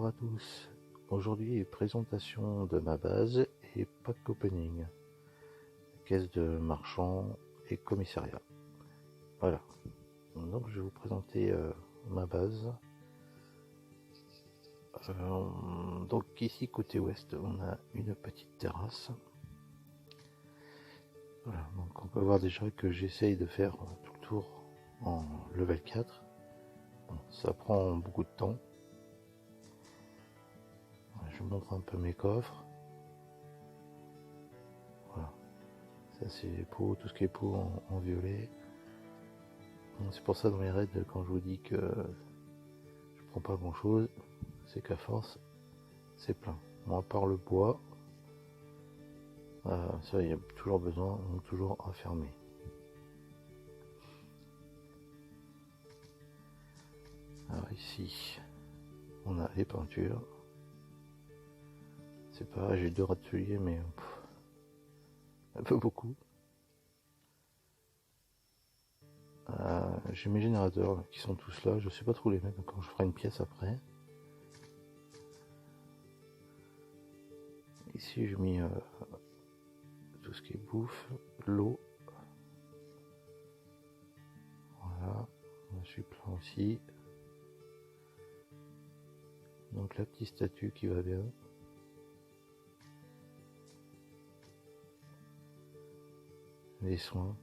à tous. Aujourd'hui, présentation de ma base et pack opening. Caisse de marchand et commissariat. Voilà. Donc je vais vous présenter ma base. Donc ici côté ouest, on a une petite terrasse. Voilà, donc on peut voir déjà que j'essaye de faire tout le tour en level 4. Bon, ça prend beaucoup de temps. Je vous montre un peu mes coffres. Voilà. Ça c'est peau, tout ce qui est peau en violet. C'est pour ça dans les raids, quand je vous dis que je prends pas grand chose, c'est qu'à force, c'est plein. Bon, à part le bois, ça il y a toujours besoin, donc toujours à fermer. Alors ici, on a les peintures. C'est pas, j'ai 2 râteliers, mais un peu beaucoup. J'ai mes générateurs là, qui sont tous là, je sais pas trop les mettre, quand je ferai une pièce après. Ici j'ai mis tout ce qui est bouffe, l'eau. Voilà, je suis plein aussi. Donc la petite statue qui va bien. Les soins.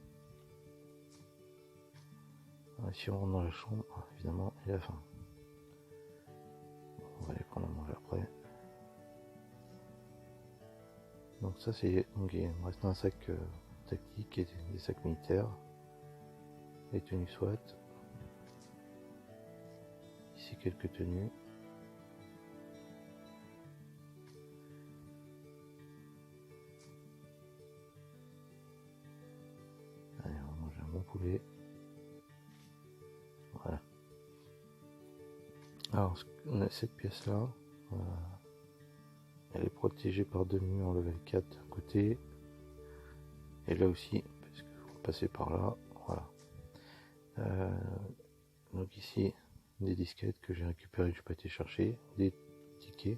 Si on rentre dans la chambre, évidemment, il a faim. On va aller prendre à manger après. Donc ça c'est, il me reste un sac tactique et des sacs militaires. Les tenues SWAT. Ici quelques tenues. Allez, on va manger un bon poulet. Voilà. Alors, on a cette pièce là. Elle est protégée par 2 murs en level 4 à côté. Et là aussi, parce que vous passez par là. Voilà. Donc ici, des disquettes que j'ai récupérées, que j'ai pas été chercher. Des tickets.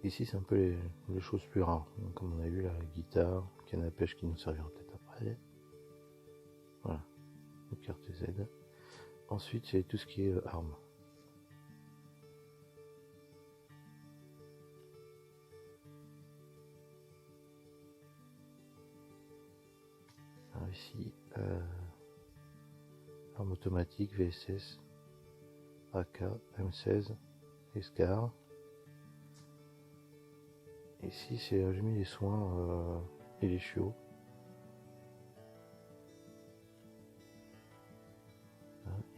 Ici, c'est un peu les choses plus rares. Donc, comme on a vu, la guitare, canne à pêche qui nous servira peut-être après. Voilà. Donc, carte Z. Ensuite, c'est tout ce qui est armes. Alors ici, arme automatique, VSS, AK, M16, Scar. Ici, c'est j'ai mis les soins et les chiots.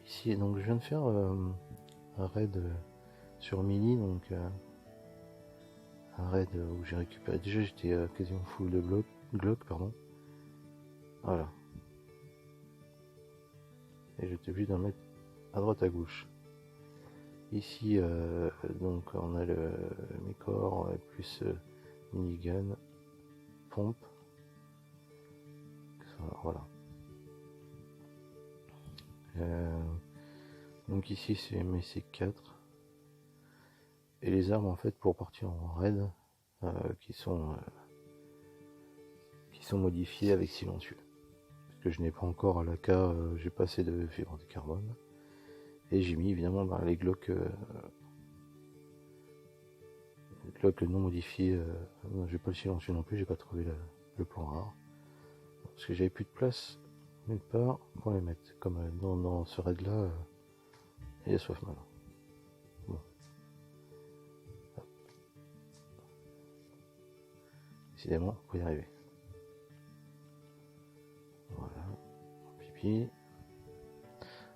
Ici, donc je viens de faire un raid sur Mini, donc un raid où j'ai récupéré. Déjà, j'étais quasiment full de Glock, pardon. Voilà. Et j'étais obligé d'en mettre à droite à gauche. Ici, donc on a le Micor plus minigun, pompe. Voilà. Donc ici c'est MSC4 et les armes en fait pour partir en raid qui sont modifiées avec silencieux. Parce que je n'ai pas encore à l'AK, j'ai pas assez de fibres de carbone. Et j'ai mis évidemment les Glock non modifiés. J'ai pas le silencieux non plus, j'ai pas trouvé le plan rare. Parce que j'avais plus de place nulle part pour les mettre. Comme dans ce raid là, il y a Soifman. Bon. Décidément, faut y arriver. Voilà. Pipi.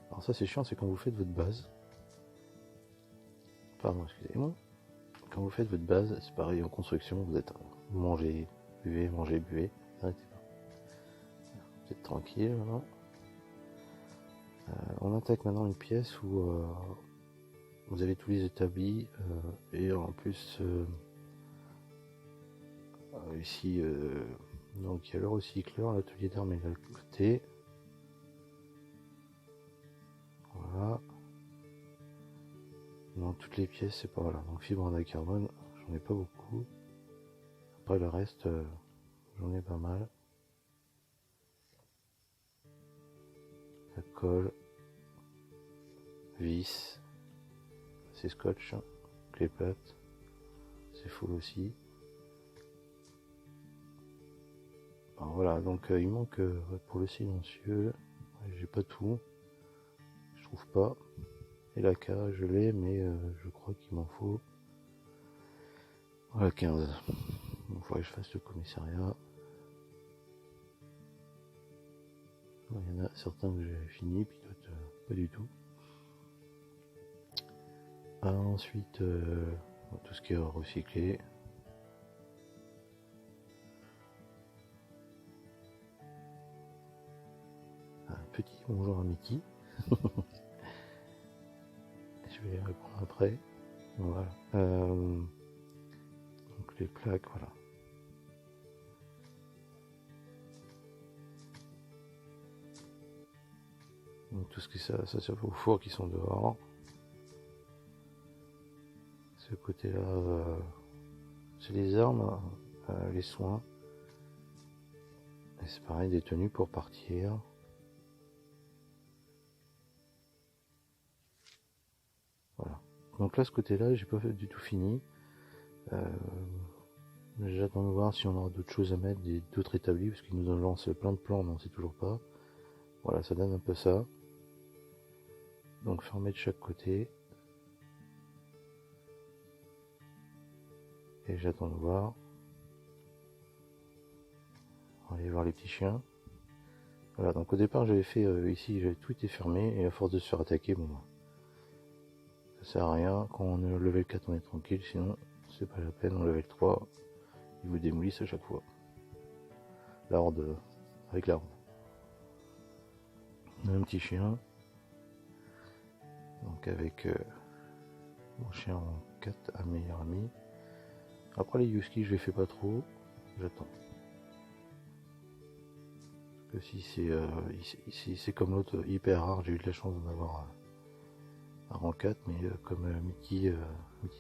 Alors ça c'est chiant, c'est quand vous faites votre base. Pardon, excusez-moi. Quand vous faites votre base, c'est pareil en construction, vous êtes mangez, buvez, n'arrêtez pas. Vous êtes tranquille maintenant. On attaque maintenant une pièce où vous avez tous les établis et en plus ici donc il y a le recycleur, l'atelier d'armes est de l'autre côté. Voilà. Donc donc toutes les pièces, c'est pas voilà. Donc fibre d'acarbone, j'en ai pas beaucoup. Après le reste, j'en ai pas mal. La colle, vis, c'est scotch, clé plate, c'est full aussi. Alors voilà, donc il manque pour le silencieux, j'ai pas tout, je trouve pas. Et la cage, je l'ai, mais je crois qu'il m'en faut voilà, 15. Il faudrait que je fasse le commissariat. Il y en a certains que j'ai fini, puis d'autres pas du tout. Ensuite, tout ce qui est recyclé. Un petit bonjour à Mickey. Je vais répondre après. Voilà. Donc les plaques, voilà. Donc tout ce qui ça sert au four qui sont dehors. Ce côté-là, c'est les armes, les soins. Et c'est pareil, des tenues pour partir. Voilà. Donc là, ce côté-là, j'ai pas du tout fini. J'attends de voir si on aura d'autres choses à mettre, d'autres établis, parce qu'ils nous ont lancé plein de plans, mais on sait toujours pas. Voilà, ça donne un peu ça. Donc fermer de chaque côté. Et j'attends de voir. On va aller voir les petits chiens. Voilà, donc au départ j'avais fait ici, j'avais tout été fermé, et à force de se faire attaquer, bon, ça sert à rien. Quand on est au level 4, on est tranquille, sinon c'est pas la peine. Au level 3, ils vous démolissent à chaque fois. La horde, avec la horde. On a un petit chien. Donc avec mon chien en 4 à meilleur ami. Après les Husky, je les fais pas trop, j'attends. Parce que si c'est comme l'autre hyper rare, j'ai eu de la chance d'en avoir un rang 4, mais comme Mickey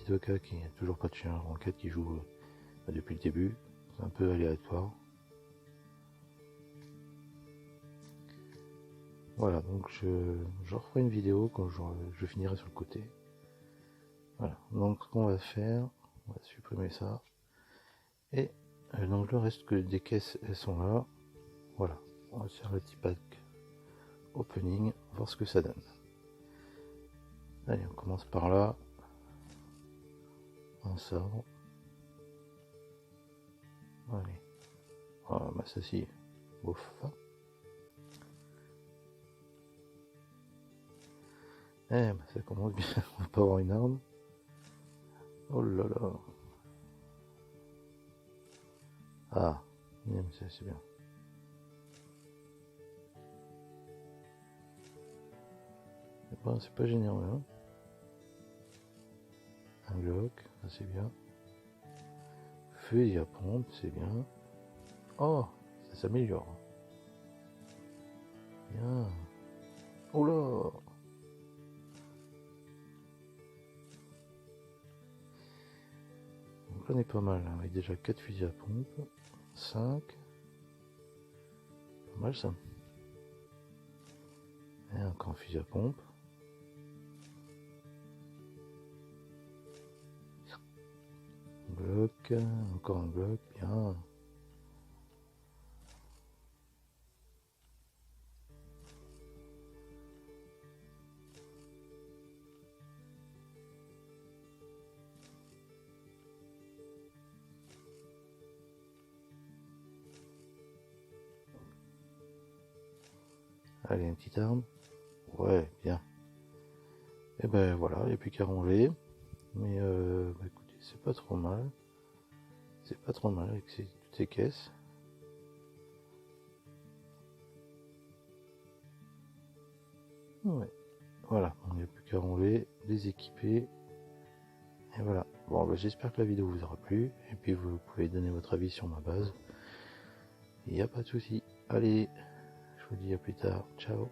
Doka qui n'a toujours pas de chien rang 4 qui joue depuis le début, c'est un peu aléatoire. Voilà, donc je referai une vidéo quand je finirai sur le côté. Voilà, donc ce qu'on va faire, on va supprimer ça. Et donc le reste que des caisses, elles sont là. Voilà, on va faire le petit pack opening, voir ce que ça donne. Allez, on commence par là. On sort. Allez. Oh, bah ça si. Ouf. Eh, bah ça commence bien. On va pas avoir une arme. Oh là là. Ah, mais ça c'est bien. Bon, c'est pas généreux, hein. Un Glock, ça c'est bien. Fusil à pompe, c'est bien. Oh, ça s'améliore. Bien. Oh là. Donc là on est pas mal, hein, avec déjà 4 fusils à pompe. 5. Pas mal ça. Et encore un fusil à pompe. Glock, encore un Glock, bien. Allez, une petite arme. Ouais, bien. Et ben voilà, il n'y a plus qu'à ranger. Mais bah écoutez, c'est pas trop mal. C'est pas trop mal avec toutes ces caisses. Ouais. Voilà, il n'y a plus qu'à ranger, les équiper. Et voilà. Bon, bah, j'espère que la vidéo vous aura plu. Et puis vous pouvez donner votre avis sur ma base. Il n'y a pas de souci. Allez, je vous dis à plus tard. Ciao.